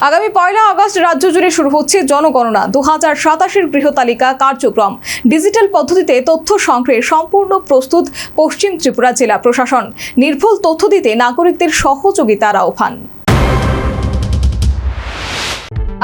আগামী 1 আগস্ট রাজ্য জুড়ে শুরু হচ্ছে জনগণনা 2027 গৃহতালিকা কার্যক্রম। ডিজিটাল পদ্ধতিতে তথ্য সংগ্রহে সম্পূর্ণ প্রস্তুত পশ্চিম ত্রিপুরা জেলা প্রশাসন। নির্ভুল তথ্য দিতে নাগরিকদের সহযোগিতার আহ্বান।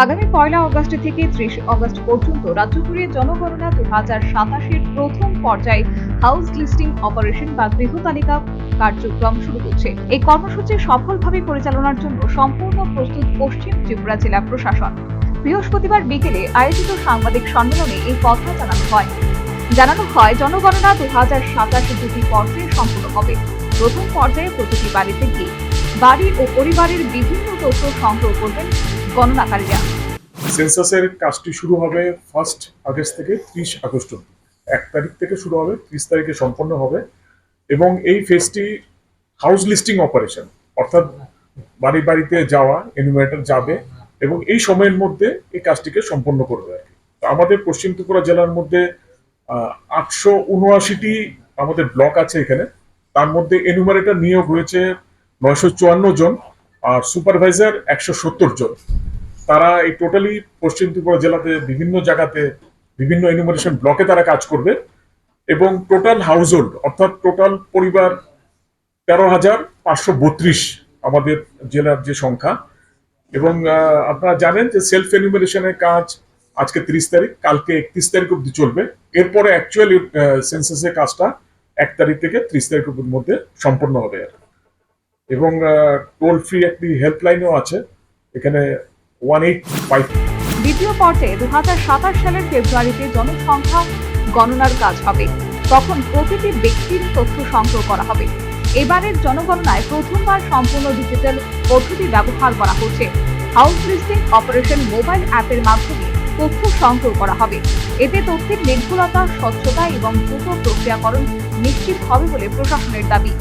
আগামী 1 আগস্ট থেকে 30 আগস্ট পর্যন্ত রাজ্য জুড়ে জনগণনা 2027 প্রথম পর্যায়ে হাউস লিস্টিং অপারেশন বা গৃহতালিকা কার্যক্রম শুরু হচ্ছে। এই কর্মসূচি সফলভাবে পরিচালনার জন্য সম্পূর্ণ প্রস্তুত পশ্চিম ত্রিপুরা জেলা প্রশাসন। বৃহস্পতিবার বিকেলে আয়োজিত সাংবাদিক সম্মেলনে এই কথা জানানো হয় জনগণনা 2027 দুটি পর্যায়ে সম্পূর্ণ হবে। প্রথম পর্যায়ে প্রতিটি বাড়িতে গিয়ে বাড়ি ও পরিবারের বিভিন্ন তথ্য সংগ্রহ করবেন গণনাকারীরা। সেন্সাসের কাজটি শুরু হবে 1 আগস্ট থেকে 30 আগস্ট অবধি। 1 তারিখ থেকে শুরু হবে, 30 তারিখে সম্পন্ন হবে এবং এই ফেজটি হাউস লিস্টিং অপারেশন, অর্থাৎ বাড়ি বাড়িতে যাওয়া, এনুমারেটর যাবে এবং এই সময়ের মধ্যে এই কাজটিকে সম্পন্ন করবে আর কি। আমাদের পশ্চিম ত্রিপুরা জেলার মধ্যে 879টি আমাদের ব্লক আছে এখানে। তার মধ্যে এনুমারেটর নিয়োগ হয়েছে 954 জন আর সুপারভাইজার 170 জন। তারা এই টোটালি পশ্চিম ত্রিপুরা জেলাতে বিভিন্ন জায়গাতে বিভিন্ন এনুমারেশন ব্লকে তারা কাজ করবে এবং টোটাল হাউসহোল্ড অর্থাৎ টোটাল পরিবার 13,532 আমাদের জেলার যে সংখ্যা। এবং আপনারা জানেন যে সেলফ এনুমারেশনের কাজ আজকে 30 তারিখ, কালকে 31 তারিখ অব্দি চলবে। এরপরে অ্যাকচুয়ালি সেন্সাসের কাজটা 1 তারিখ থেকে 30 তারিখের মধ্যে সম্পন্ন হবে। এবং টোল ফ্রি একটি হেল্পলাইনও আছে এখানে 185। দ্বিতীয় পর্যায়ে 2027 সালের ফেব্রুয়ারিতে জনসংখ্যা গণনার কাজ হবে। তখন প্রতিটি ব্যক্তির তথ্য সংগ্রহ করা হবে। এবারের জনগণনায় প্রথমবার সম্পূর্ণ ডিজিটাল পদ্ধতি ব্যবহার করা হচ্ছে। হাউস লিস্টিং অপারেশন মোবাইল অ্যাপের মাধ্যমে তথ্য সংগ্রহ করা হবে। এতে তথ্যের নির্ভুলতা, স্বচ্ছতা এবং দ্রুত প্রক্রিয়াকরণ নিশ্চিত হবে বলে প্রশাসনের দাবি।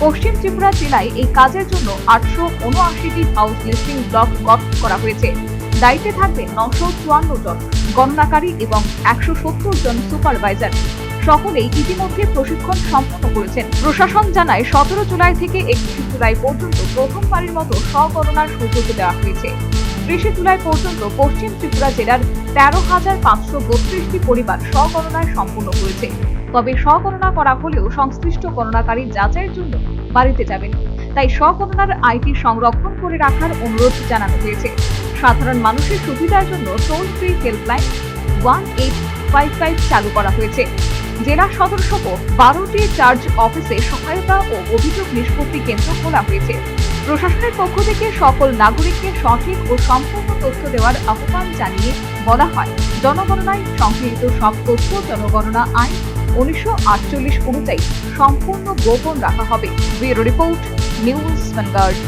পশ্চিম ত্রিপুরা জেলায় এই কাজের জন্য 879টি হাউস লিস্টিং ব্লক গঠন করা হয়েছে। দায়িত্বে থাকবেন 954 জন গণনাকারী এবং 170 জন সুপারভাইজার। সকলেই ইতিমধ্যে প্রশিক্ষণ সম্পন্ন করেছেন। প্রশাসন জানায় 17 জুলাই থেকে 31 জুলাই পর্যন্ত প্রথমবারের মতো স্বগণনার সুযোগ দেওয়া হয়েছে। 30 জুলাই পর্যন্ত পশ্চিম ত্রিপুরা জেলার 13,532টি পরিবার স্বগণনায় সম্পন্ন করেছে। তবে স্বগণনা করা হলেও সংশ্লিষ্ট গণনাকারী যাচাইয়ের জন্য বাড়িতে যাবেন। তাই স্বগণনার আইটি সংরক্ষণ করে রাখার অনুরোধ জানানো হয়েছে। সাধারণ মানুষের সুবিধার জন্য টোল ফ্রি হেল্পলাইন 1855 চালু করা হয়েছে। জেলা সদর সহ 12টি চার্জ অফিসে সহায়তা ও অভিযোগ নিষ্পত্তি কেন্দ্র খোলা হয়েছে। প্রশাসনের পক্ষ থেকে সকল নাগরিককে সঠিক ও সম্পূর্ণ তথ্য দেওয়ার আহ্বান জানিয়ে বলা হয় জনগণনায় সংগৃহীত সব তথ্য জনগণনা আইন 1948 অনুযায়ী সম্পূর্ণ গোপন রাখা হবে। Bureau report, news vanguard.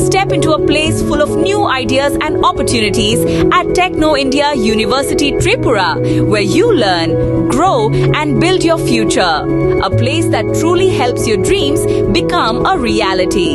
Step into a place full of new ideas and opportunities at Techno India University Tripura, where you learn, grow and build your future. A place that truly helps your dreams become a reality.